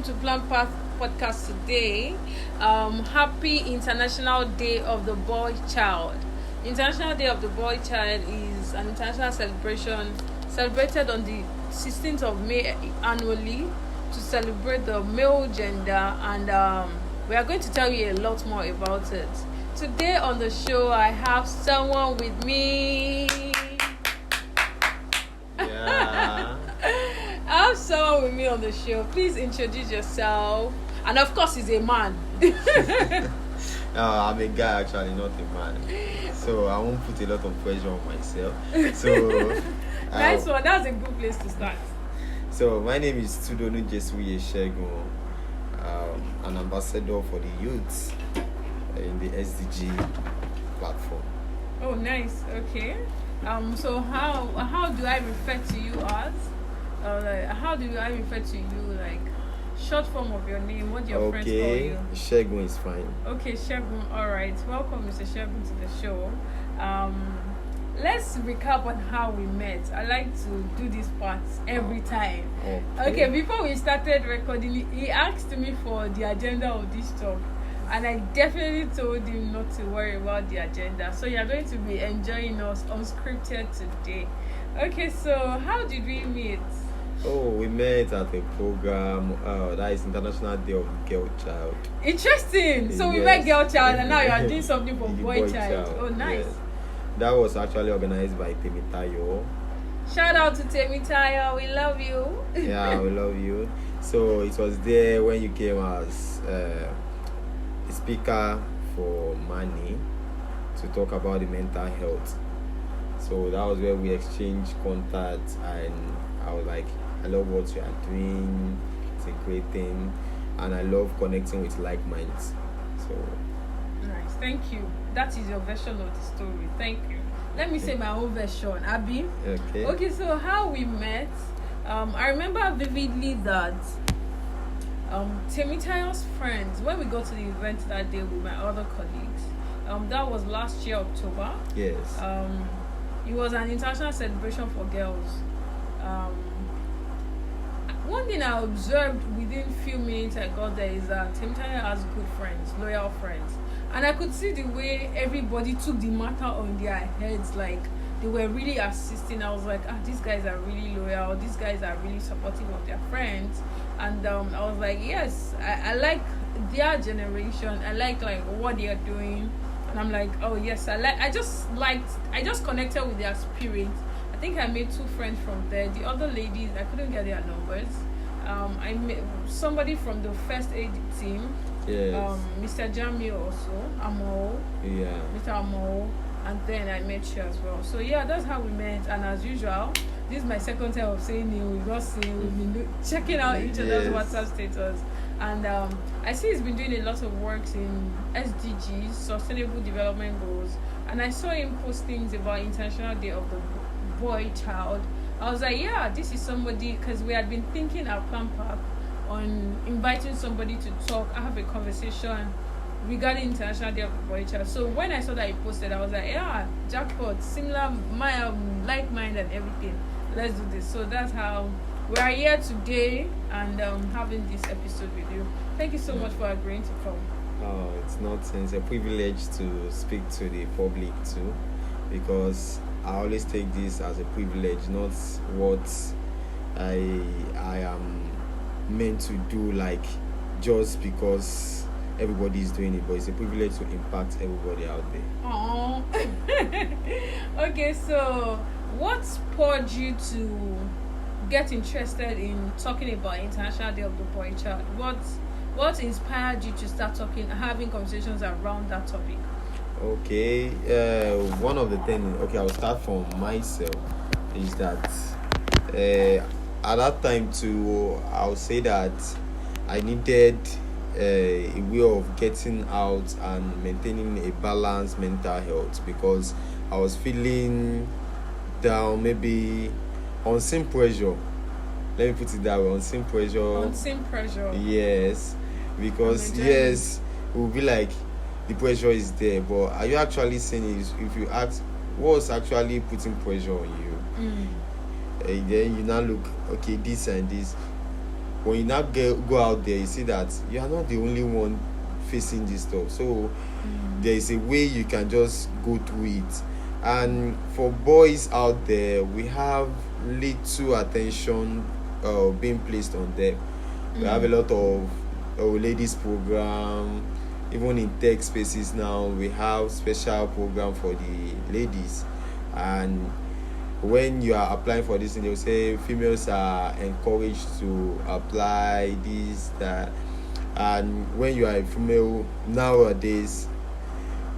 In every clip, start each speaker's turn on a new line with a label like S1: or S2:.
S1: to Plan Path podcast today. Happy International Day of the Boy Child. International Day of the Boy Child is an international celebration celebrated on the 16th of May annually to celebrate the male gender, and we are going to tell you a lot more about it. Today on the show, I have someone with me.
S2: Yeah.
S1: I have someone with me on the show. Please introduce yourself. And of course, he's a man.
S2: I'm a guy actually, not a man. So I won't put a lot of pressure on myself. So
S1: Nice one. That's a good place to start.
S2: So my name is Tudonu Shegun, an ambassador for the youth in the SDG platform.
S1: Oh, nice. Okay. So how do I refer to you as? How do I refer to you? Like short form of your name. What do your friends call you?
S2: Shegun is fine.
S1: Okay, Shegun. All right. Welcome, Mr. Shegun, to the show. Let's recap on how we met. I like to do this part every time. Okay, before we started recording, he asked me for the agenda of this talk, and I definitely told him not to worry about the agenda. So you're going to be enjoying us unscripted today. Okay, so how did we meet?
S2: Oh, we met at a program that is International Day of Girl Child.
S1: Interesting. So we met Girl Child, and now you are doing something for Boy Child. Oh, nice.
S2: Yes. That was actually organized by Temitayo.
S1: Shout out to Temitayo. We love you.
S2: Yeah, we love you. So it was there when you came as a speaker for Mani to talk about the mental health. So that was where we exchanged contacts, and I was like, I love what you are doing. It's a great thing, and I love connecting with like minds. So
S1: nice. Thank you. That is your version of the story. Thank you. Let me say my own version. Abby.
S2: Okay.
S1: Okay, so how we met, I remember vividly that Temitayo's friends, when we got to the event that day with my other colleagues, that was last year, October.
S2: Yes.
S1: It was an international celebration for girls. One thing I observed within a few minutes I got there is that Temitayo has good friends, loyal friends. And I could see the way everybody took the matter on their heads, like they were really assisting. I was like, these guys are really loyal. These guys are really supportive of their friends. And I was like, yes, I like their generation. I like what they are doing. And I'm like, oh yes, I just connected with their spirit. I think I made 2 friends from there. The other ladies, I couldn't get their numbers. I met somebody from the first aid team.
S2: Yes.
S1: Mr. Jamie also, Amo.
S2: Yeah.
S1: Mr. Amo, and then I met you as well. So yeah, that's how we met. And as usual, this is my second time of saying it. We've not seen. We've been checking out each other's WhatsApp status, and I see he's been doing a lot of work in SDGs, Sustainable Development Goals, and I saw him post things about International Day of the Boy Child. I was like, yeah, this is somebody, because we had been thinking at Plan Park on inviting somebody to talk, I have a conversation regarding International Day of the Boy Child. So when I saw that he posted, I was like, yeah, jackpot, similar, like mind and everything. Let's do this. So that's how we are here today and having this episode with you. Thank you so much for agreeing to come.
S2: Oh, it's a privilege to speak to the public too, because I always take this as a privilege, not what I am meant to do, like just because everybody is doing it, but it's a privilege to impact everybody out there.
S1: Oh. Okay, so what spurred you to get interested in talking about International Day of the Boy Child? What inspired you to start having conversations around that topic?
S2: Okay, one of the things, I'll start from myself, is that at that time too, I'll say that I needed a way of getting out and maintaining a balanced mental health, because I was feeling down, maybe unseen pressure. Let me put it that way, unseen pressure.
S1: Unseen pressure.
S2: Yes, because yes, it will be like the pressure is there, but are you actually seeing it? If you ask, what's actually putting pressure on you? Then you now look, okay, this and this. when you now go out there, you see that you are not the only one facing this stuff. So there is a way you can just go through it. And for boys out there, we have little attention being placed on them. We have a lot of ladies program. Even in tech spaces now, we have special program for the ladies. And when you are applying for this, they'll say females are encouraged to apply this, that. And when you are a female nowadays,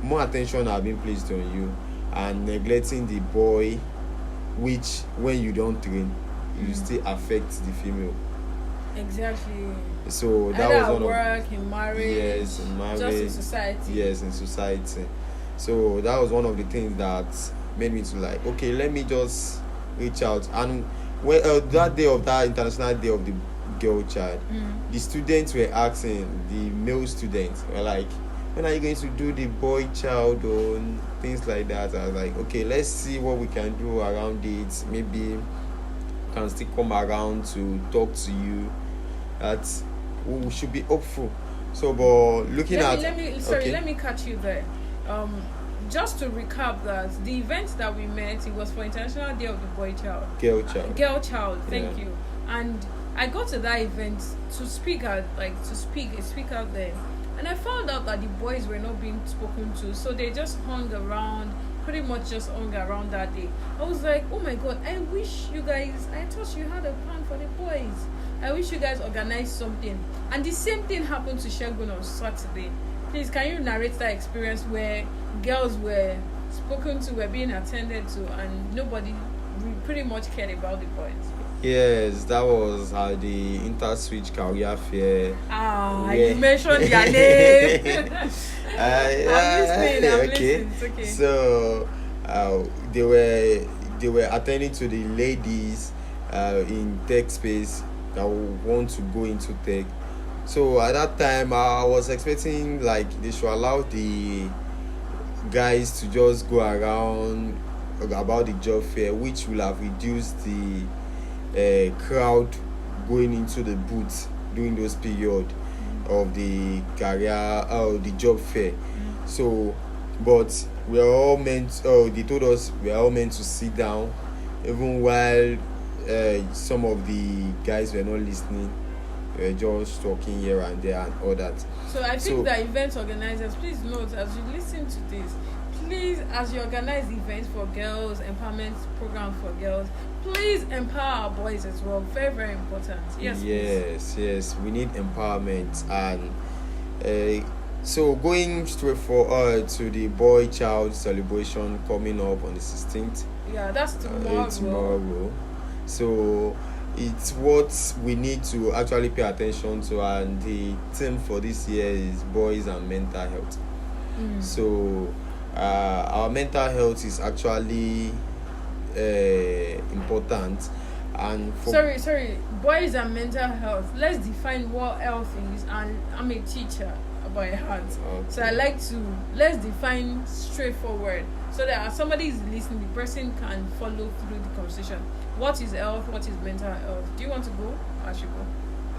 S2: more attention are being placed on you and neglecting the boy, which when you don't train, you still affect the female.
S1: Exactly.
S2: So that
S1: either
S2: was one
S1: work,
S2: of
S1: in marriage,
S2: yes, in marriage,
S1: just in society.
S2: Yes, in society. So that was one of the things that made me to like, okay, let me just reach out. And when that day of that International Day of the Girl Child, the students were asking, the male students were like, when are you going to do the boy child or things like that? I was like, okay, let's see what we can do around it. Maybe can still come around to talk to you. That we should be hopeful. So, but looking
S1: let me catch you there. Just to recap, that the event that we met, it was for International Day of the Boy Child. Girl Child. Thank you. And I got to that event to speak out there, and I found out that the boys were not being spoken to, so they just pretty much just hung around that day. I was like, oh my god, I thought you had a plan for the boys. I wish you guys organized something. And the same thing happened to Shegun on Saturday. Please, can you narrate that experience where girls were spoken to, were being attended to, and nobody pretty much cared about the boys?
S2: Yes, that was the Interswitch Career Fair.
S1: You mentioned their name. I'm listening. It's okay.
S2: So they were attending to the ladies in tech space that want to go into tech. So at that time, I was expecting like they should allow the guys to just go around about the job fair, which will have reduced the crowd going into the booth during those period of the the job fair. So, but we are all meant. They told us we are all meant to sit down, even while some of the guys were not listening. We were just talking here and there and all that.
S1: So I think that event organizers, please note as you listen to this, please, as you organize events for girls, empowerment program for girls, please empower our boys as well. Very, very important.
S2: Yes, we need empowerment. And so going straight to the boy child celebration coming up on the 16th.
S1: Yeah, that's tomorrow.
S2: Tomorrow. So it's what we need to actually pay attention to, and the theme for this year is boys and mental health. So our mental health is actually important. And
S1: sorry, boys and mental health. Let's define what health is, and I'm a teacher by heart. Okay. So let's define straightforward, so that as somebody is listening, the person can follow through the conversation. What is health? What is mental health? Do you want to go? I should go.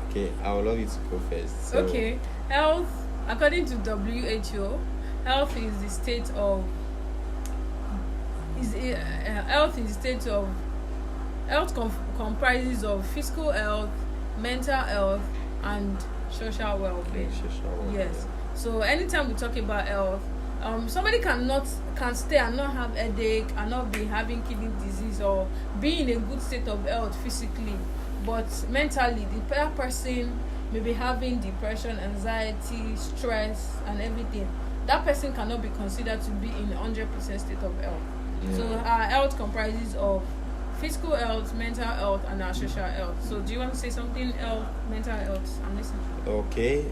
S2: Okay, I would love you to go first. So.
S1: Okay, health, according to WHO, health is the state of comprises of physical health, mental health, and social well-being. Yes. So anytime we talk about health, somebody can stay and not have headache and not be having kidney disease or be in a good state of health physically, but mentally the person may be having depression, anxiety, stress, and everything. That person cannot be considered to be in 100% state of health. So our health comprises of physical health, mental health, and our social health. So do you want to say something? Mental health, I'm listening.
S2: Okay,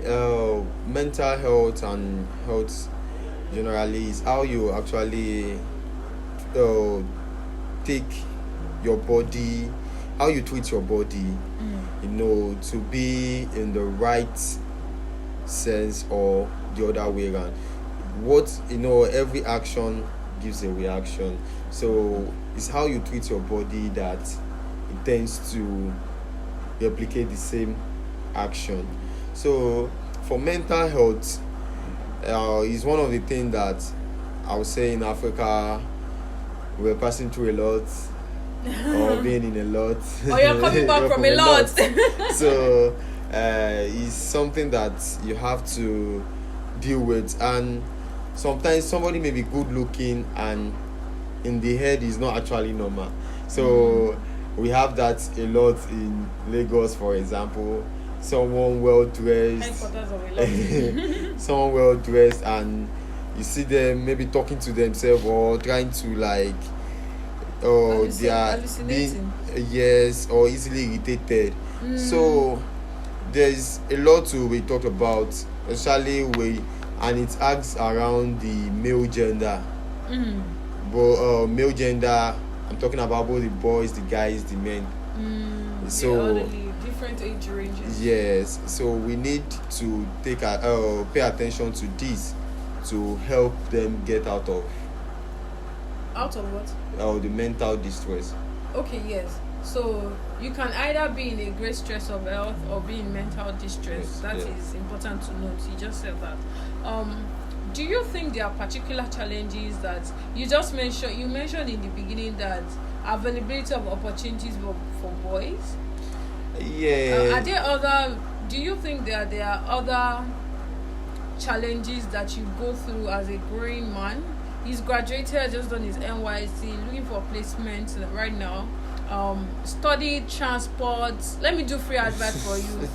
S2: mental health and health generally is how you actually take your body, how you treat your body, to be in the right sense or the other way around. Every action gives a reaction. So it's how you treat your body that it tends to replicate the same action. So for mental health, is one of the things that I would say in Africa we're passing through a lot, or being in a lot.
S1: Or you're coming back from a lot.
S2: So it's something that you have to deal with, and sometimes somebody may be good looking and in the head is not actually normal. So we have that a lot in Lagos, for example. Someone well dressed,
S1: Headquarters of a lot.
S2: someone well dressed, and you see them maybe talking to themselves or trying to like, oh, they are being, yes, or easily irritated. So there's a lot to be talked about, especially and it acts around the male gender. But male gender, I'm talking about both the boys, the guys, the men. So
S1: different age ranges.
S2: yes, so we need to pay attention to this to help them get out of
S1: what?
S2: The mental distress.
S1: Okay, yes. So you can either be in a great stress of health or be in mental distress.
S2: Yes,
S1: That
S2: yeah.
S1: is important to note. You just said that. Do you think there are particular challenges that you just mentioned? You mentioned in the beginning that availability of opportunities for boys.
S2: Yeah.
S1: Do you think that there are other challenges that you go through as a growing man? He's graduated, just done his NYC, looking for placement right now. Studied transport. Let me do free advice for you.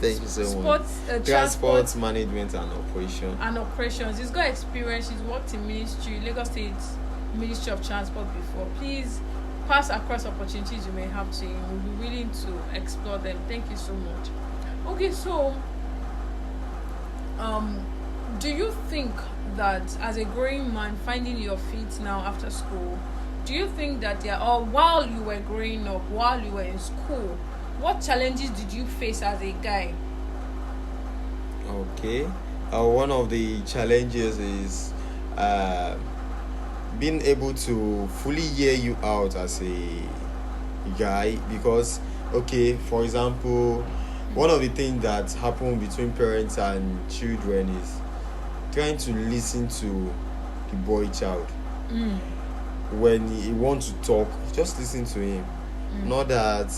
S2: Thank you so much. Transport management and operations. He's got experience. He's worked in ministry, Lagos State Ministry of Transport before. Please pass across opportunities you may have to him. We'll be willing to explore them. Thank you so much. Okay, so do you think that as a growing man finding your feet now after school, do you think that while you were growing up, while you were in school, what challenges did you face as a guy? Okay. One of the challenges is being able to fully hear you out as a guy, because okay, for example, one of the things that happen between parents and children is trying to listen to the boy child. When he wants to talk, just listen to him. Not that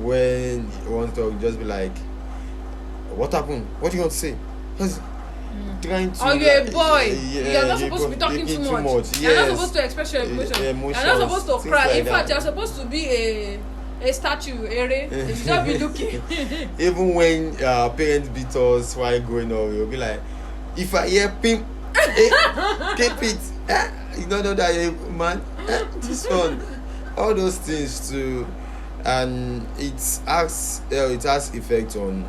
S2: when he wants to talk, just be like, what happened? What do you want to say? Trying to,
S1: you're a boy. You're not supposed to be talking too much.
S2: Yes.
S1: You're not supposed to express your emotions. You're not supposed to cry.
S2: Like
S1: in fact, you're supposed to be a statue, you should not be looking.
S2: Even when parents beat us while growing up, you'll be like, if I hear pimp, keep it. You don't know that, man. This one, all those things too, and it has effect on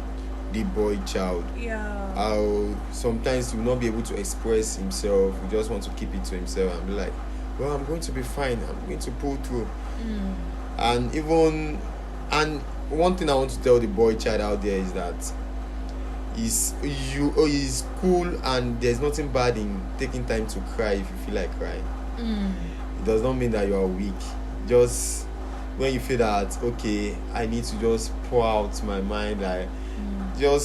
S2: the boy child.
S1: Yeah.
S2: Sometimes he will not be able to express himself. He just want to keep it to himself and be like, well, I'm going to be fine. I'm going to pull through. And one thing I want to tell the boy child out there is that is cool, and there's nothing bad in taking time to cry if you feel like crying. It does not mean that you are weak. Just when you feel that, okay, I need to just pour out my mind, there are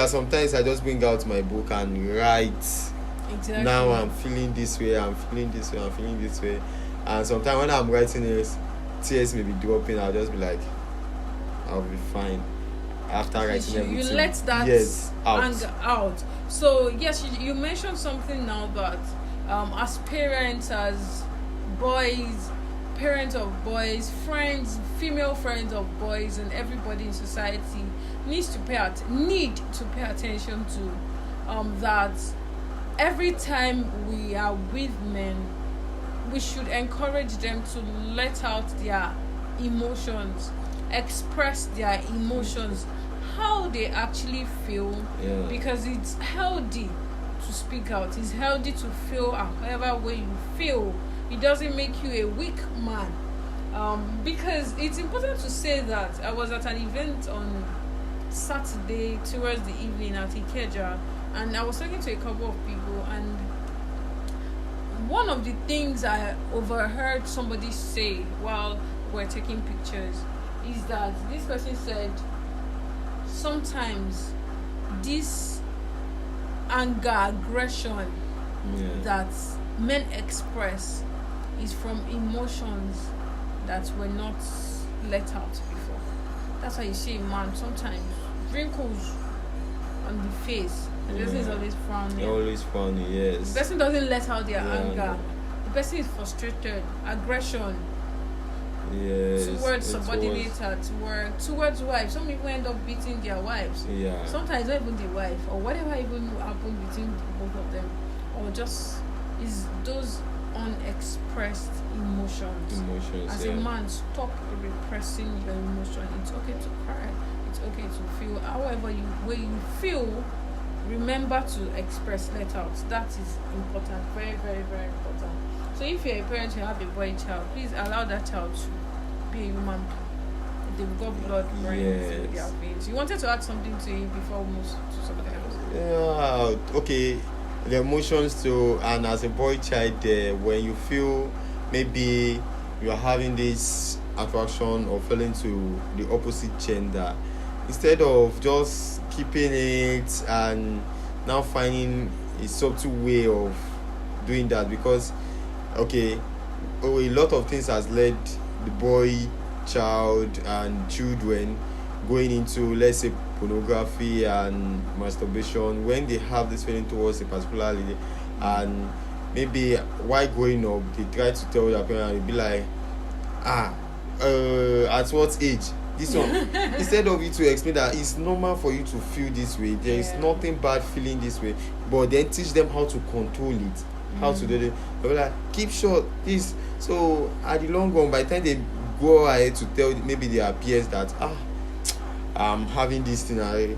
S2: sometimes I just bring out my book and write.
S1: Exactly.
S2: Now I'm feeling this way, I'm feeling this way, and sometimes when I'm writing it, tears may be dropping. I'll just be like, I'll be fine after writing everything.
S1: You let that anger out. So yes, you mentioned something now that as parents, as boys, parents of boys, friends, female friends of boys, and everybody in society need to pay attention to that every time we are with men, we should encourage them to let out their emotions, express their emotions, how they actually feel, because it's healthy to speak out. It's healthy to feel however way you feel. It doesn't make you a weak man. Because it's important to say that I was at an event on Saturday towards the evening at Ikeja, and I was talking to a couple of people, and one of the things I overheard somebody say while we're taking pictures is that this person said sometimes this anger, aggression that men express is from emotions that were not let out before. That's why you see a man sometimes wrinkles on the face. The person is always frowning.
S2: Always frowning, yes.
S1: The person doesn't let out their anger. The person is frustrated, aggression.
S2: Yes.
S1: Towards subordinates at work, towards wives. Some people end up beating their wives.
S2: Yeah.
S1: Sometimes not even the wife, or whatever even happened between both of them, or just is those unexpressed emotions. As a man, stop repressing your emotion. It's okay to cry. It's okay to feel. However, when you feel, remember to express, let out. That is important. Very, very, very important. So if you're a parent, you have a boy child, please allow that child to be a human being. They've got blood running through their veins. You wanted to add something to it before we move to something else?
S2: Yeah, okay. The emotions too, and as a boy child, when you feel maybe you're having this attraction or feeling to the opposite gender, instead of just keeping it and now finding a subtle way of doing that, because a lot of things has led the boy child and children going into, let's say, pornography and masturbation when they have this feeling towards a particular lady, and maybe while growing up they try to tell their parents, and be like, at what age this one instead of you to explain that it's normal for you to feel this way, there is nothing bad feeling this way, but then teach them how to control it, how to do it. They'll be like, keep short this. So at the long run, by the time they go ahead to tell maybe their peers that I'm having this thing already,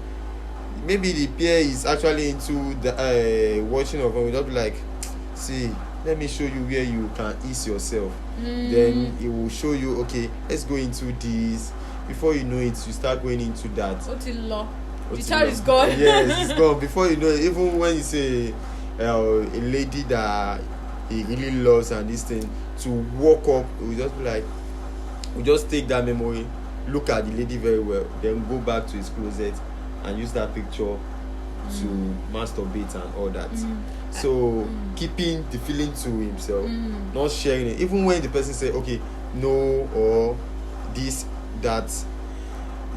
S2: maybe the peer is actually into the watching of them, they'll be like, see, let me show you where you can ease yourself. Then it will show you, okay, let's go into this. Before you know it, you start going into that.
S1: The child is gone.
S2: Yes, it's gone. Before you know it, even when you say a lady that he really loves and this thing, to walk up, we just be like, we just take that memory, look at the lady very well, then go back to his closet and use that picture to masturbate and all that. So keeping the feeling to himself, not sharing it, even when the person say okay, no, or this, that,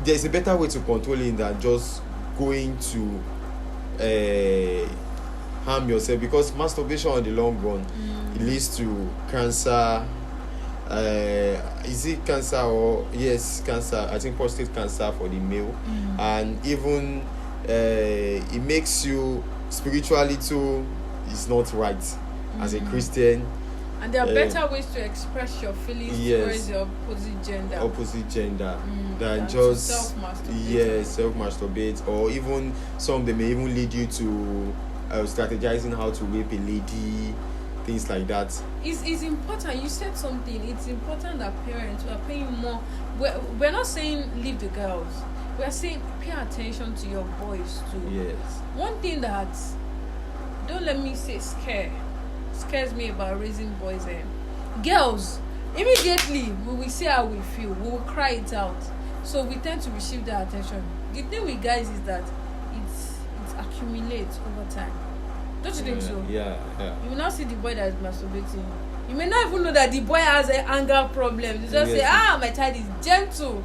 S2: there's a better way to control it than just going to harm yourself, because masturbation on the long run, it leads to cancer. Is it cancer? Or yes, cancer, I think prostate cancer for the male. And even it makes you spiritually too, it's not right as a Christian.
S1: And there are better ways to express your feelings towards your opposite gender than just self-masturbate, or even some, they may even lead you to strategizing how to rape a lady, things like that. It's important. You said something. It's important that parents are paying more. We're not saying leave the girls. We're saying pay attention to your boys too.
S2: Yes.
S1: One thing that, don't let me say scares me about raising boys and girls, immediately we will say how we feel, we will cry it out, so we tend to receive that attention. The thing with guys is that it accumulates over time. Don't you think so?
S2: Yeah.
S1: You will not see the boy that is masturbating. You may not even know that the boy has an anger problem. You just say, my child is gentle.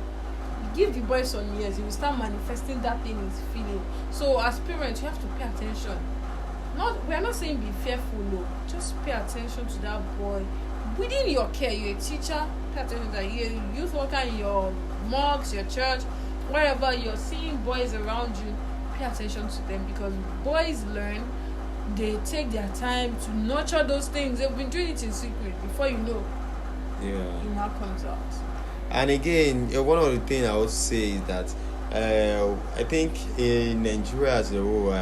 S1: You give the boy some years, he will start manifesting that thing he's feeling. So as parents, you have to pay attention. We are not saying be fearful, no. Just pay attention to that boy. Within your care, you're a teacher, pay attention to that. You're a youth worker in your mosque, your church, wherever you're seeing boys around you, pay attention to them, because boys learn, they take their time to nurture those things. They've been doing it in secret. Before you know, it now comes out.
S2: And again, one of the things I would say is that I think in Nigeria as a whole,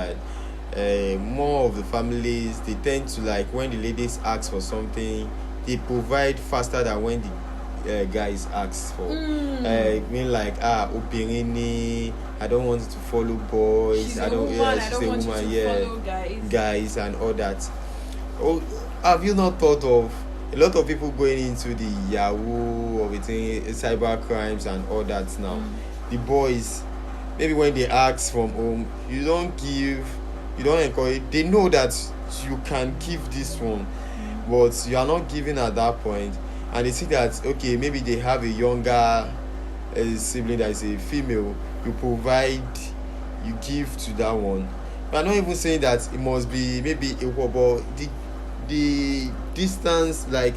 S2: more of the families, they tend to, like, when the ladies ask for something, they provide faster than when the guys ask for. I mean, like, Opirini, I don't want you to follow boys.
S1: She's a woman, follow
S2: guys and all that. Oh, have you not thought of a lot of people going into the Yahoo or within cyber crimes and all that now? The boys, maybe when they ask from home, you don't give, you don't encourage. They know that you can give this one, but you are not giving at that point, and they see that okay, maybe they have a younger sibling that is a female. You provide, you give to that one. We are not even saying that it must be maybe equal, but the distance, like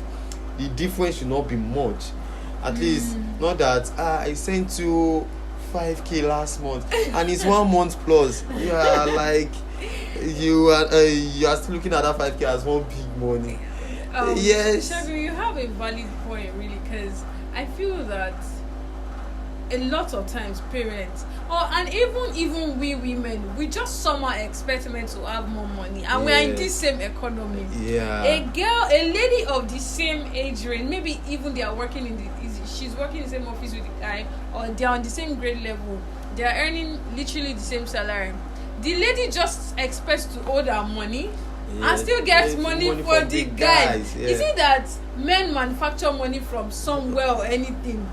S2: the difference should not be much. At least not that I sent you 5k last month and it's 1 month plus. Yeah, like you are still looking at that 5k as one big money. Yes.
S1: Shagun, you have a valid point, really, because I feel that a lot of times parents, and even we women, we just somehow expect men to have more money, and we are in this same economy.
S2: Yeah.
S1: A lady of the same age range, maybe even they are working she's working in the same office with the guy, or they are on the same grade level. They are earning literally the same salary. The lady just expects to owe her money. And still gets money for the guy. Is it that men manufacture money from somewhere or anything?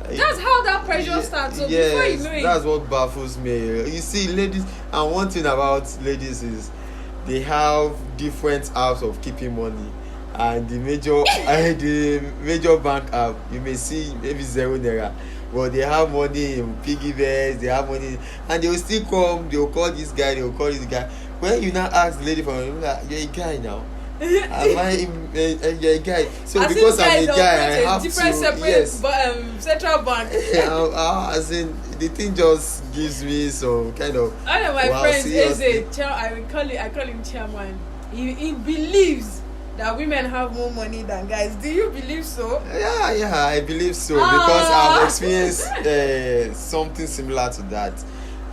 S1: That's how that pressure starts. So before you know it,
S2: that's what baffles me. You see, ladies, and one thing about ladies is they have different apps of keeping money. And the major bank app, you may see maybe 0 naira, but they have money in piggy banks, they have money, and they will still come, they will call this guy, they will call this guy. When you now ask the lady for money, like, you're a guy now. You're a guy. So as because I'm a guy, I have
S1: different separate central bank.
S2: As in, the thing just gives me some kind of.
S1: One of my friends is I call him chairman. He believes that women have more money than guys. Do you believe so?
S2: Yeah, I believe so because I've experienced something similar to that.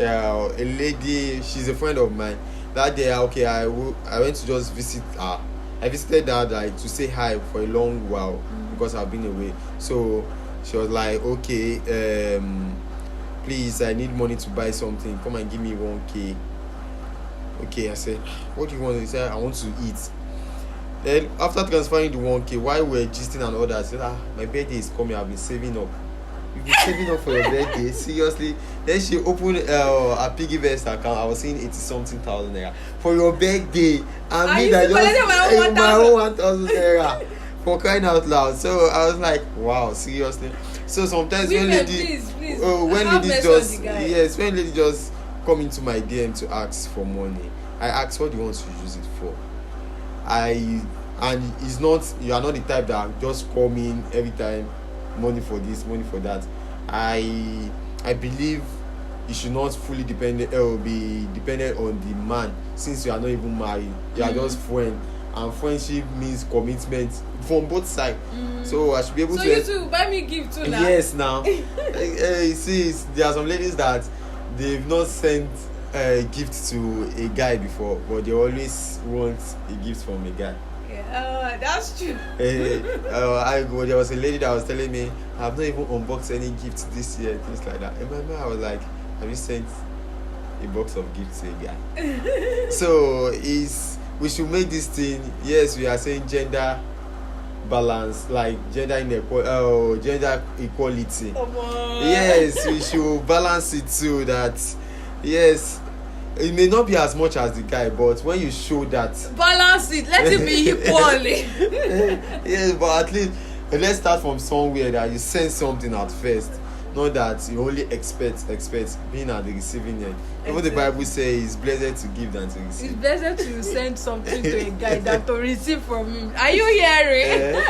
S2: A lady, she's a friend of mine. That day, I went to just visit her. I visited her like to say hi for a long while because I've been away. So she was like, okay, please, I need money to buy something. Come and give me 1k. Okay, I said, what do you want? He said, I want to eat. Then after transferring the 1k, while we were gisting and all that, I said, my birthday is coming. I've been saving up. You've been saving up for your birthday? Seriously? Then she opened a piggy bank account. I was seeing 80-something thousand naira for your birthday. And me that just my own 1,000 naira for crying out loud. So I was like, wow, seriously. So sometimes when ladies just come into my DM to ask for money, I ask, what do you want to use it for? And it's not, you are not the type that just call me in every time, money for this, money for that. I believe you should not fully be dependent on the man, since you are not even married. You are just friends, and friendship means commitment from both sides. So I should be able to.
S1: So you too buy me gift too now.
S2: Yes, now. You see, there are some ladies that they've not sent a gift to a guy before, but they always want a gift from a guy.
S1: Yeah, that's true.
S2: There was a lady that was telling me, I have not even unboxed any gifts this year, things like that. And my mind, I was like, have you sent a box of gifts to a guy? So we should make this thing. Yes, we are saying gender balance, like gender equality. Yes, we should balance it too. That yes, it may not be as much as the guy, but when you show that
S1: balance it, let it be equally.
S2: Yes, but at least let's start from somewhere that you send something at first, not that you only expect being at the receiving end. Even the Bible says it's blessed to give than to receive.
S1: It's blessed to send something to a guy than to receive from him. Are you hearing?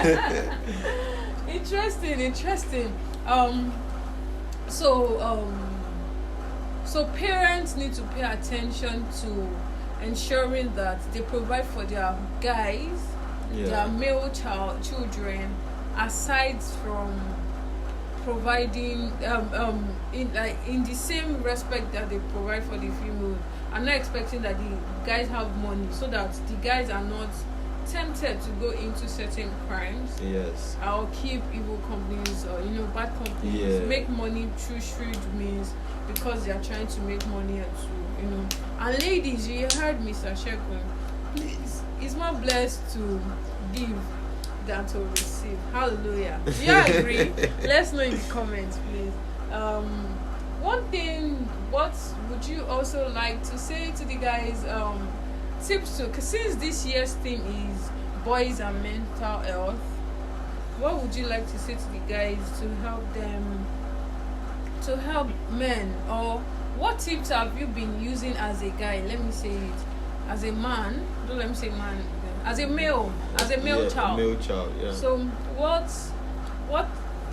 S1: Interesting. So parents need to pay attention to ensuring that they provide for their guys, their male children, aside from providing in the same respect that they provide for the female. I'm not expecting that the guys have money so that the guys are not tempted to go into certain crimes.
S2: Yes.
S1: Or keep evil companies or bad companies, make money through shrewd means because they are trying to make money and ladies, you heard Mr. Shegun, please, it's more blessed to give than to receive. Hallelujah. Do you agree? Let's know in the comments, please. One thing what would you also like to say to the guys? Tips to, cause since this year's theme is boys and mental health, what would you like to say to the guys to help them, to help men, or what tips have you been using as a guy? Let me say it, as a man. Don't let me say man. As a male, child.
S2: Male child. Yeah.
S1: So what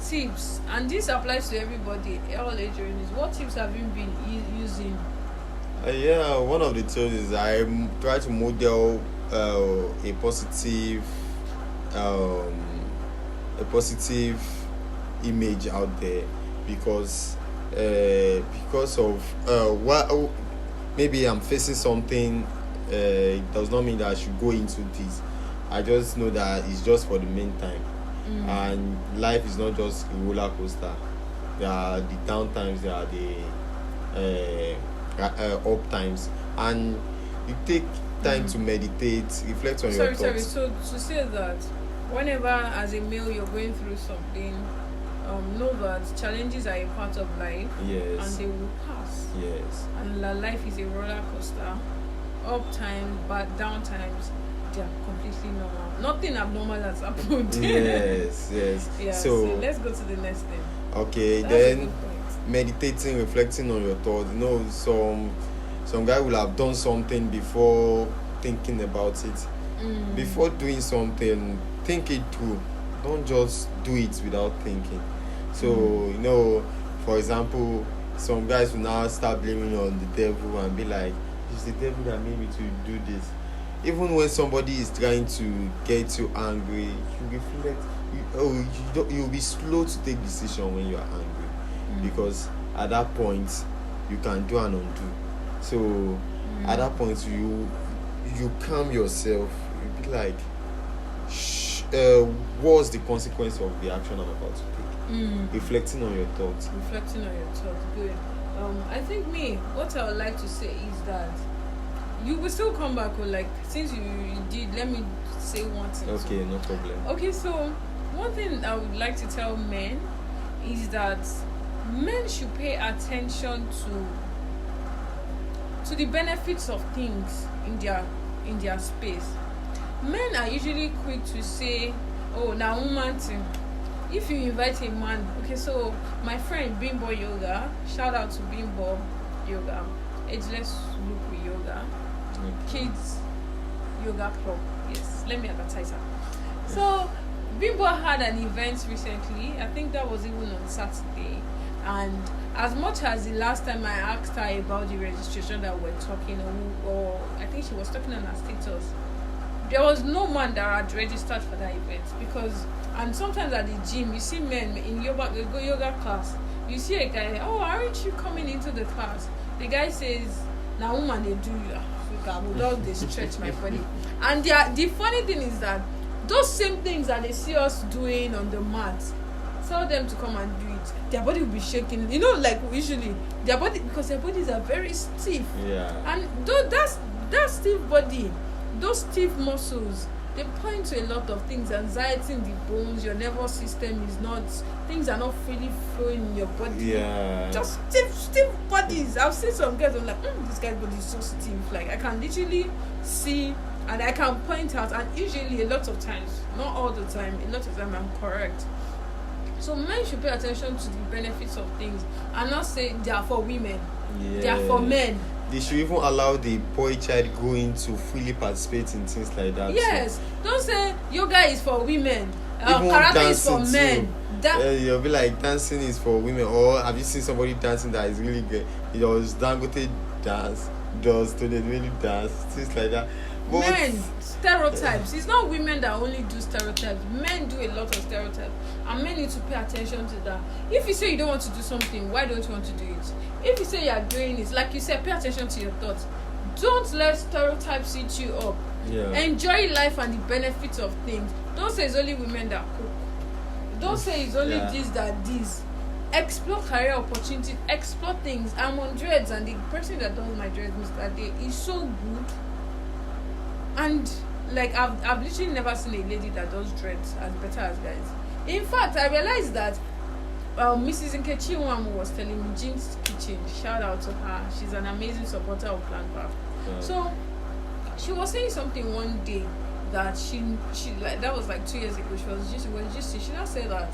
S1: tips, and this applies to everybody, all age ranges. What tips have you been using?
S2: Yeah, one of the tips is I try to model a positive image out there, because of what maybe I'm facing something. It does not mean that I should go into this. I just know that it's just for the meantime, and life is not just a roller coaster. There are the down times, there are the up times, and you take time to meditate, reflect on your thoughts.
S1: So to say that whenever as a male you're going through something, know that challenges are a part of life.
S2: Yes.
S1: And they will pass.
S2: Yes.
S1: And life is a roller coaster. Up times, but down times, they are completely normal. Nothing abnormal has happened.
S2: Yes.
S1: Yeah. So let's go to the next thing.
S2: Okay.
S1: That's
S2: then meditating, reflecting on your thoughts. You know, some guy will have done something before thinking about it. Before doing something, think it through. Don't just do it without thinking. So you know, for example, some guys will now start blaming on the devil and be like, it's the devil that made me to do this. Even when somebody is trying to get you angry, you reflect. You'll be slow to take decision when you are angry, because at that point you can do and undo. So at that point you calm yourself. You be like, what's the consequence of the action I'm about to take? Reflecting on your thoughts.
S1: Good. I think what I would like to say is that you will still come back with, like, since you did, let me say one thing.
S2: Okay, no problem.
S1: Okay, so one thing I would like to tell men is that men should pay attention to the benefits of things in their space. Men are usually quick to say, oh, now woman thing. If you invite a man, okay, so my friend Bimbo Yoga, shout out to Bimbo Yoga, Ageless Look Yoga, Kids Yoga Club. Yes, let me advertise her. So Bimbo had an event recently. I think that was even on Saturday. And as much as the last time I asked her about the registration that we're talking, or I think she was talking on her status, there was no man that had registered for that event. Because, and sometimes at the gym, you see men in yoga class, you see a guy, oh, aren't you coming into the class? The guy says, now woman, they do without they stretch my body. And the funny thing is that those same things that they see us doing on the mat, tell them to come and do it, their body will be shaking. You know, like usually their body, because their bodies are very stiff.
S2: Yeah.
S1: And that stiff body, those stiff muscles, they point to a lot of things. Anxiety in the bones, your nervous system is not, things are not freely flowing in your body.
S2: Yeah.
S1: Just stiff bodies. I've seen some guys, I'm like, this guy's body is so stiff. Like, I can literally see and I can point out, and usually a lot of times, not all the time, a lot of time I'm correct. So men should pay attention to the benefits of things and not say they are for women. Yeah. They are for men.
S2: They should even allow the boy child growing to freely participate in things like that.
S1: Yes. Don't say yoga is for women. Karate is for men.
S2: You'll be like, dancing is for women. Or have you seen somebody dancing that is really good? It does Dangote dance, does Tudonu dance, things like that. But
S1: men, stereotypes. It's not women that only do stereotypes. Men do a lot of stereotypes, and men need to pay attention to that. If you say you don't want to do something, why don't you want to do it? If you say you are doing it, like you said, pay attention to your thoughts. Don't let stereotypes eat you up.
S2: Yeah.
S1: Enjoy life and the benefits of things. Don't say it's only women that cook. Don't say it's only this that this. Explore career opportunities. Explore things. I'm on dreads, and the person that does my dreads, Mr. Day, is so good. And like I've literally never seen a lady that does dreads as better as guys. In fact, I realized that Mrs. Nkechi Nwamu was telling me, Jean's Kitchen, shout out to her. She's an amazing supporter of Plant Craft. So she was saying something one day that she like, that was like 2 years ago. She now said that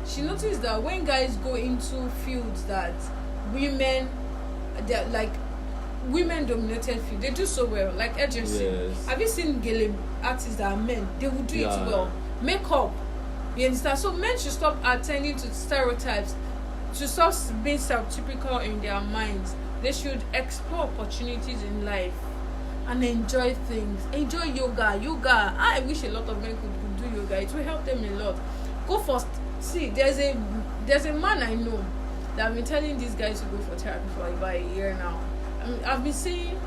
S1: she noticed that when guys go into fields that women, they're like women dominated field, they do so well, like agency.
S2: Yes.
S1: Have you seen gele artists that are men? They will do it well. Makeup, you understand? So men should stop attending to stereotypes, to stop being stereotypical in their minds. They should explore opportunities in life and enjoy things. Enjoy yoga. I wish a lot of men could do yoga. It will help them a lot. Go first. See, there's a man I know that I've been telling these guys to go for therapy for about a year now. I've been saying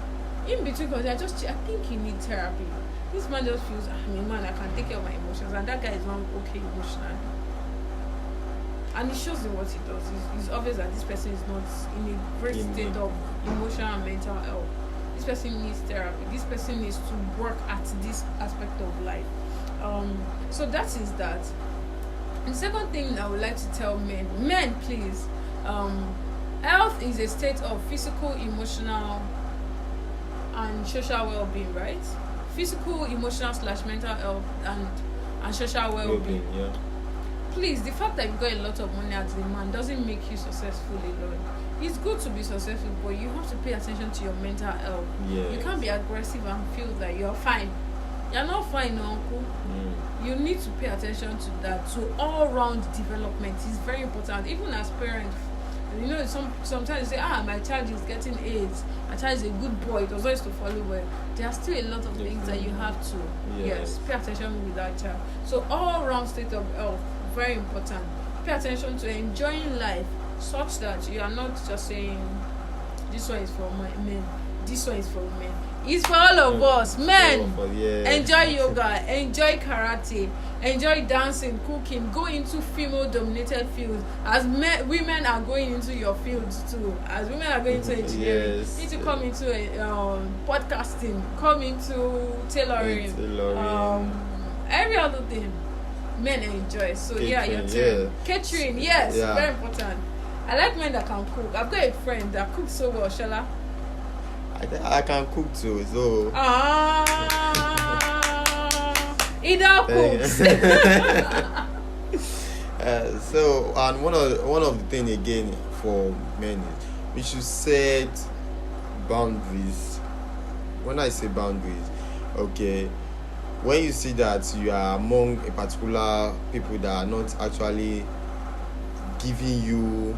S1: in between, because I think he needs therapy. This man just feels, I'm a man, I can take care of my emotions, and that guy is not okay emotionally. And it shows in what he does. It's obvious that this person is not in a great state of emotional and mental health. This person needs therapy. This person needs to work at this aspect of life. So that is that. The second thing I would like to tell men, please, health is a state of physical, emotional, and social well-being, right? Physical, emotional / mental health and social well-being.
S2: Yeah.
S1: Please, the fact that you got a lot of money as a man doesn't make you successful alone. It's good to be successful, but you have to pay attention to your mental health.
S2: Yes.
S1: You can't be aggressive and feel that you're fine. You're not fine, uncle. You need to pay attention to that. To all-round development is very important. Even as parents, you know, sometimes you say, my child is getting AIDS. My child is a good boy. It was always to follow well. There are still a lot of things that you have to pay attention with that child. So all-round state of health, very important. Pay attention to enjoying life, such that you are not just saying, this one is for men, this one is for women. It's for all of us. Men, enjoy yoga, enjoy karate, enjoy dancing, cooking, go into female dominated fields. As women are going into your fields too. As women are going into engineering, you need to come into podcasting, come into tailoring. Every other thing men enjoy. So catering, your turn. Catering, yes, very important. I like men that can cook. I've got a friend that cooks so well, Shala.
S2: I can cook too, so.
S1: Either cooks.
S2: So, and one of the things again for men is we should set boundaries. When I say boundaries, okay, when you see that you are among a particular people that are not actually giving you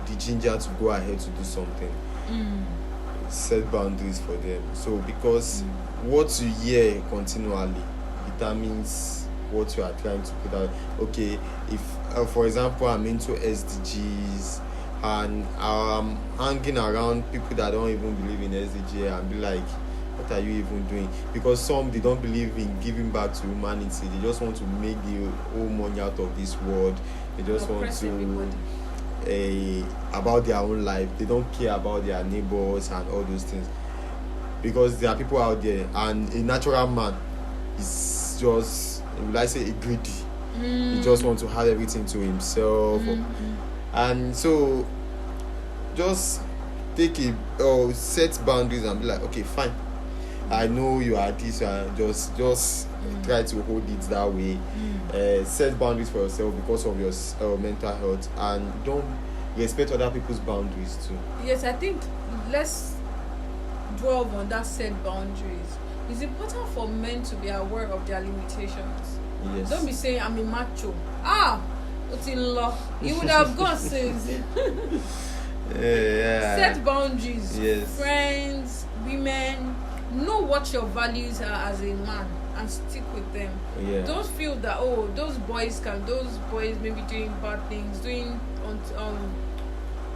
S2: the ginger to go ahead to do something, set boundaries for them. So because what you hear continually determines what you are trying to put out. Okay, if for example I'm into SDGs and I'm hanging around people that don't even believe in SDG, and be like, what are you even doing? Because some, they don't believe in giving back to humanity. They just want to make the whole money out of this world. They just want to about their own life. They don't care about their neighbors and all those things, because there are people out there, and a natural man is just, will I say, a greedy. He just wants to have everything to himself. And so just take set boundaries and be like, okay, fine, I know you are this, and just try to hold it that way. Set boundaries for yourself because of your mental health, and don't respect other people's boundaries too.
S1: Yes, I think let's dwell on that set boundaries. It's important for men to be aware of their limitations.
S2: Yes.
S1: Don't be saying I'm a macho. What's in law? You would have gone since. Set boundaries.
S2: Yes.
S1: Friends, women, know what your values are as a man and stick with them. Don't feel that those boys may be doing bad things, doing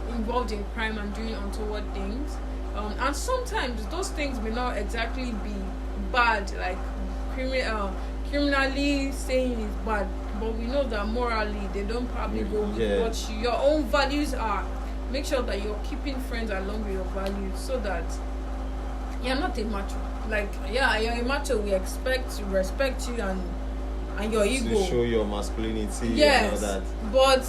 S1: involved in crime and doing untoward things. And sometimes those things may not exactly be bad, like criminally saying it's bad, but we know that morally they don't probably go with what your own values are. Make sure that you're keeping friends along with your values, so that you're not a macho. Like, you're a macho, we expect to respect you and your ego,
S2: to show your masculinity.
S1: yes,
S2: and all that.
S1: But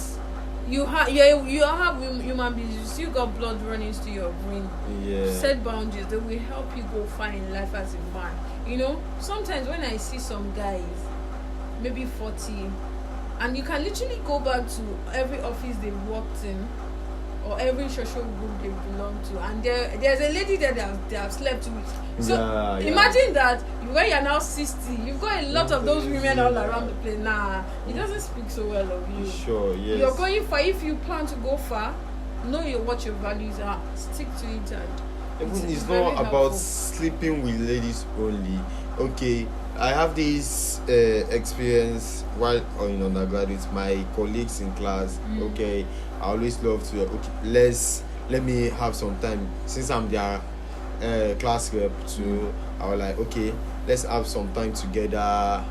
S1: you have human beings. You still got blood running to your brain.
S2: Yeah.
S1: Set boundaries that will help you go far in life as a man. You know, sometimes when I see some guys, maybe 40, and you can literally go back to every office they've worked in or every social group they belong to, and there's a lady there they have slept with. So imagine that when you're now 60, you've got a lot of those women all around the place. Nah, it doesn't speak so well of you.
S2: Sure, yes.
S1: You're going far. If you plan to go far, know what your values are. Stick to it, and
S2: it's not about sleeping with ladies only. Okay, I have this experience while in undergraduate. My colleagues in class, okay, I always love to let me have some time since I'm their class rep too. I was like, okay, let's have some time together.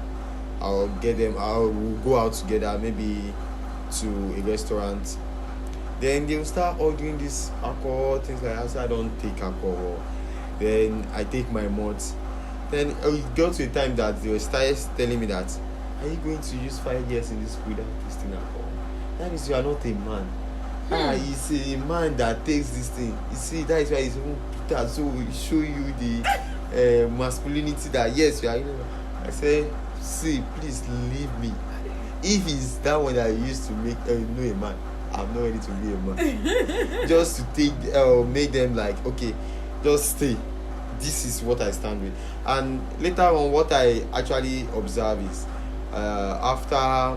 S2: I'll we'll go out together, maybe to a restaurant. Then they'll start ordering this alcohol, things like that. So I don't take alcohol. Then I take my mods. Then it got to a time that they started telling me that, are you going to use 5 years in this school without tasting alcohol? That means you are not a man. It's a man that takes this thing. You see, that is why he's even Peter. So we show you the masculinity that yes, you are. I say, see, please leave me. If it's that one that I used to make a man, I'm not ready to be a man. Just to make them like, okay, just stay. This is what I stand with. And later on, what I actually observe is after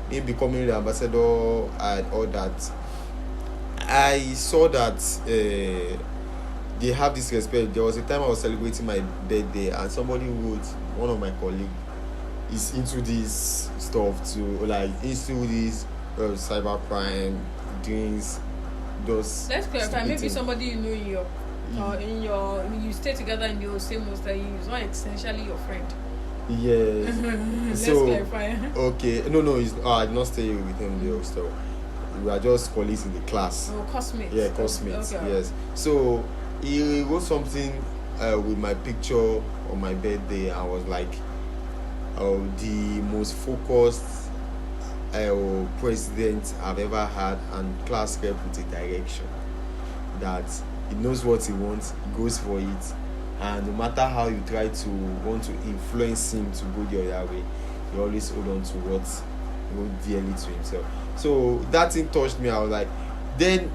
S2: me becoming the ambassador and all that, I saw that they have this respect. There was a time I was celebrating my birthday, and somebody wrote, one of my colleagues is into this stuff too, like into this cybercrime, drinks, those.
S1: Let's clarify. Maybe somebody you know you stay together in the same hostel. He's not essentially your friend.
S2: Yes.
S1: Let's clarify.
S2: Okay. No. I did not stay with him in the hostel. We are just colleagues in the class.
S1: Oh, classmates.
S2: Yeah, classmates.
S1: Okay.
S2: Yes. So he wrote something with my picture on my birthday. I was like, the most focused president I've ever had, and class rep with a direction that he knows what he wants, he goes for it, and no matter how you try to want to influence him to go the other way, he always hold on to what he hold dearly to himself. So that thing touched me. I was like, then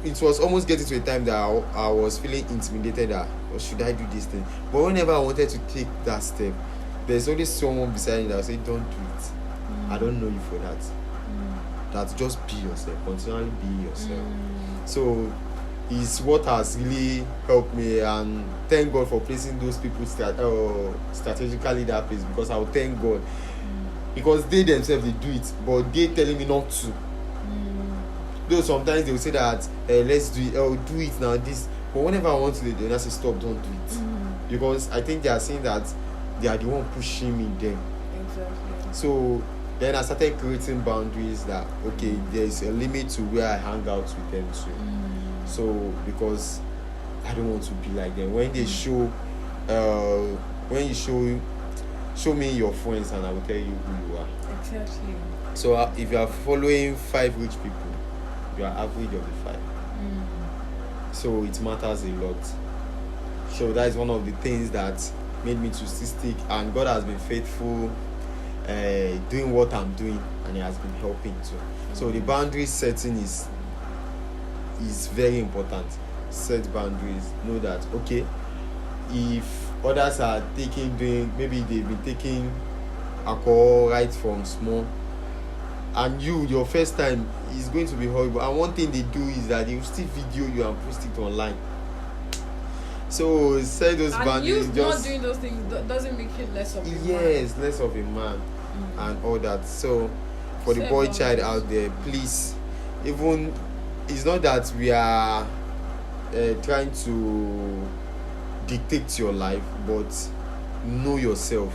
S2: it was almost getting to a time that I was feeling intimidated that, should I do this thing? But whenever I wanted to take that step, there's always someone beside me that will say, don't do it. I don't know you for that. That just be yourself, continually be yourself. So it's what has really helped me, and thank God for placing those people strategically that place, because I will thank God. Because they themselves, they do it, but they telling me not to. Though sometimes they will say that, let's do it, do it now, this. But whenever I want to do it, they say, stop, don't do it. Because I think they are saying that they are the one pushing me them.
S1: Exactly.
S2: So then I started creating boundaries that, okay, there's a limit to where I hang out with them too. So because I don't want to be like them. When they show, when you show me your friends, and I will tell you who you are.
S1: Exactly.
S2: So if you are following 5 rich people, you are average of the 5. So it matters a lot. So that is one of the things that made me to still stick, and God has been faithful doing what I'm doing, and He has been helping too. So the boundary setting is very important. Set boundaries. Know that, okay, if others are maybe they've been taking alcohol right from small, and your first time is going to be horrible, and one thing they do is that they will still video you and post it online. So set those boundaries.
S1: And not doing those things doesn't make you less of a man.
S2: Yes, less of a man and all that. So for the boy child out there, please, even it's not that we are trying to dictate your life, but know yourself.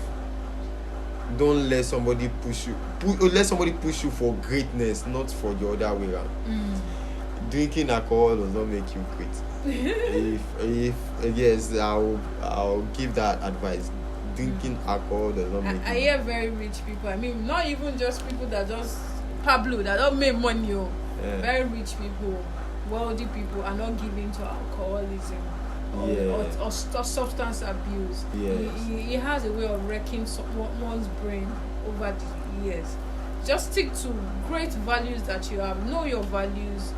S2: Don't let somebody push you. Let somebody push you for greatness, not for the other way around. Drinking alcohol does not make you great. if yes, I'll give that advice. Drinking alcohol does not make
S1: I hear very rich people. I mean, not even just people that just Pablo that don't make money.
S2: Yeah.
S1: Very rich people, wealthy people are not given to alcoholism or substance abuse.
S2: Yes.
S1: He has a way of wrecking one's brain over the years. Just stick to great values that you have. Know your values.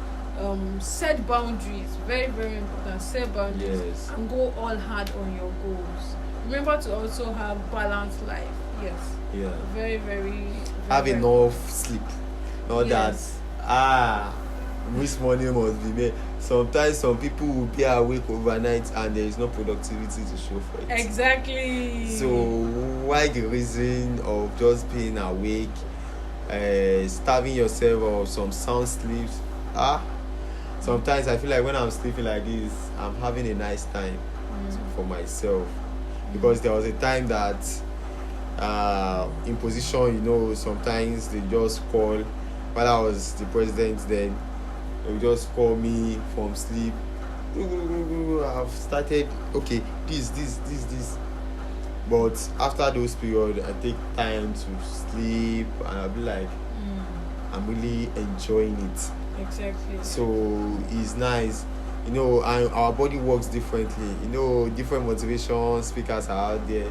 S1: Set boundaries. Very, very important. Set boundaries.
S2: Yes.
S1: And go all hard on your goals. Remember to also have balanced life. Yes.
S2: Yeah.
S1: Very, very.
S2: Have
S1: very
S2: enough sleep. Not
S1: Yes.
S2: that this money must be made. Sometimes some people will be awake overnight and there is no productivity to show for it.
S1: Exactly.
S2: So why the reason of just being awake, starving yourself of some sound sleeps? Sometimes I feel like when I'm sleeping like this, I'm having a nice time for myself. Because there was a time that in position, sometimes they just call, while I was the president then, they would just call me from sleep. I've started, okay, this. But after those periods, I take time to sleep and I'll be like, I'm really enjoying it.
S1: Exactly.
S2: So it's nice. And our body works differently. Different motivation speakers are out there.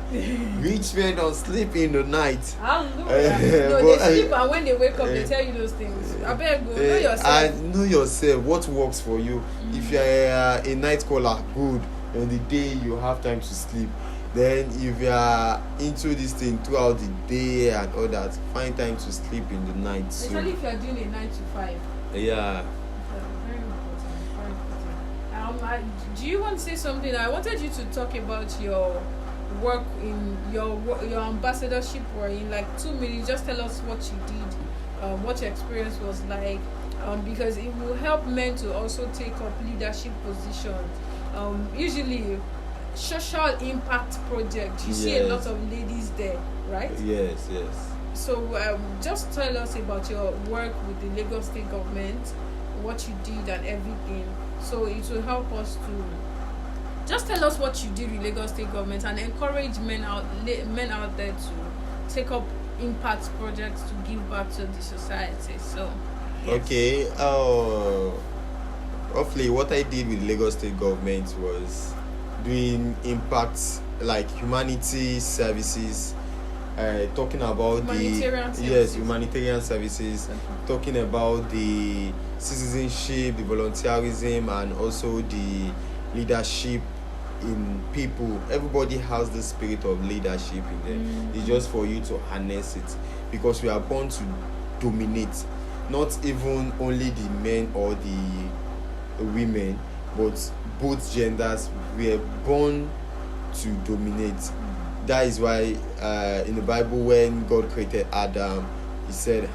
S2: Rich men don't sleep in the night.
S1: Hallelujah. No, they sleep and when they wake up, they tell you those things. I beg you, know yourself.
S2: And know yourself, what works for you. If you're a night caller, good. On the day you have time to sleep. Then if you are into this thing throughout the day and all that, find time to sleep in the night.
S1: Especially if you are doing a 9 to 5.
S2: Yeah.
S1: Very important. Very important. Do you want to say something? I wanted you to talk about your work in your ambassadorship or in like 2 minutes. Just tell us what you did, what your experience was like, because it will help men to also take up leadership positions. Usually, social impact projects. You see a lot of ladies there, right?
S2: Yes.
S1: So just tell us about your work with the Lagos State government, what you did and everything. So it will help us to just tell us what you did with Lagos State government and encourage men out there to take up impact projects to give back to the society. So yes.
S2: Okay. Roughly what I did with Lagos State government was doing impact like humanity services. Talking about humanitarian services, talking about the citizenship, the volunteerism, and also the leadership in people. Everybody has the spirit of leadership in them. It's just for you to harness it, because we are born to dominate, not even only the men or the women, but both genders. We are born to dominate. That is why in the Bible, when God created Adam, he said,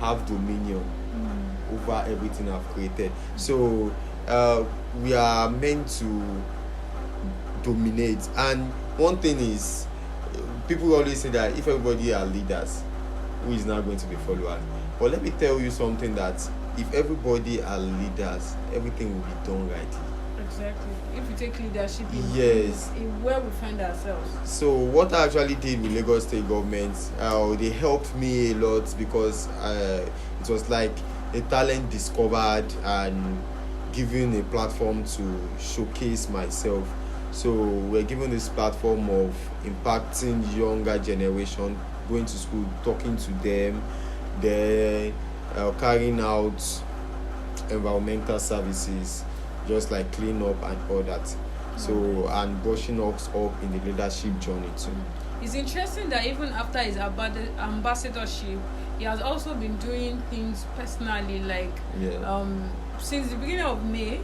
S2: have dominion over everything I've created. So we are meant to dominate. And one thing is, people always say that if everybody are leaders, who is not going to be followers? But let me tell you something, that if everybody are leaders, everything will be done rightly.
S1: Exactly. If we take leadership in where we find ourselves.
S2: So what I actually did with Lagos State government, they helped me a lot, because it was like a talent discovered and given a platform to showcase myself. So we're given this platform of impacting younger generation, going to school, talking to them, then carrying out environmental services, just like clean up and all that. So, and brushing us up in the leadership journey too.
S1: It's interesting that even after his ambassadorship, he has also been doing things personally, like since the beginning of May,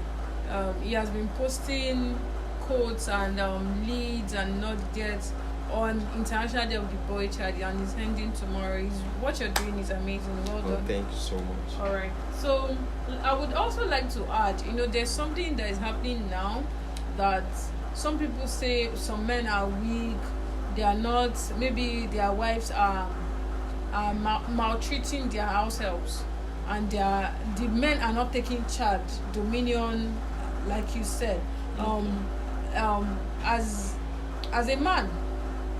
S1: he has been posting quotes and leads and nuggets on International Day of the Boy Child, and he's ending tomorrow. What you're doing is amazing. Well done.
S2: Thank you so much.
S1: All right. So I would also like to add, there's something that is happening now that some people say some men are weak. They are not. Maybe their wives are maltreating their house helps, and the men are not taking charge, dominion, like you said. As a man,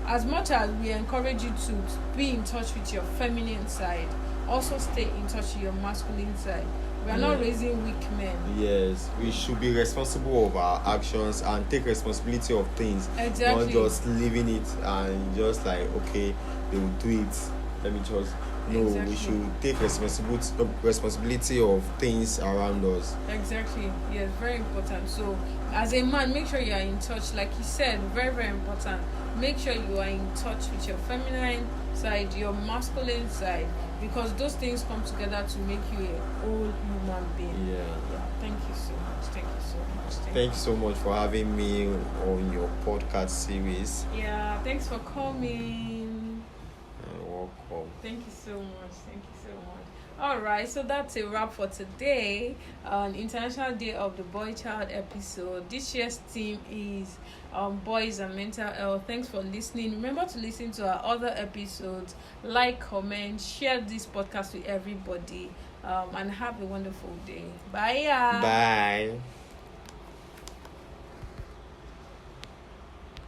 S1: as much as we encourage you to be in touch with your feminine side, also stay in touch with your masculine side. We are not raising weak men.
S2: Yes, we should be responsible of our actions and take responsibility of things.
S1: Exactly.
S2: Not just leaving it and just like, okay, they will do it. Let me just. No,
S1: Exactly.
S2: we should take responsibility of things around us.
S1: Exactly. Yes, very important. So, as a man, make sure you are in touch. Like you said, very, very important. Make sure you are in touch with your feminine side, your masculine side, because those things come together to make you a whole human being.
S2: Yeah.
S1: Thank you so much. Thank you so much.
S2: Thank you so much for having me on your podcast series.
S1: Yeah, thanks for coming.
S2: You're welcome.
S1: Thank you so much. Thank you so much. All right, so that's a wrap for today on International Day of the Boy Child episode. This year's theme is boys and mental health. Thanks for listening. Remember to listen to our other episodes, like, comment, share this podcast with everybody, and have a wonderful day. Bye.
S2: Bye.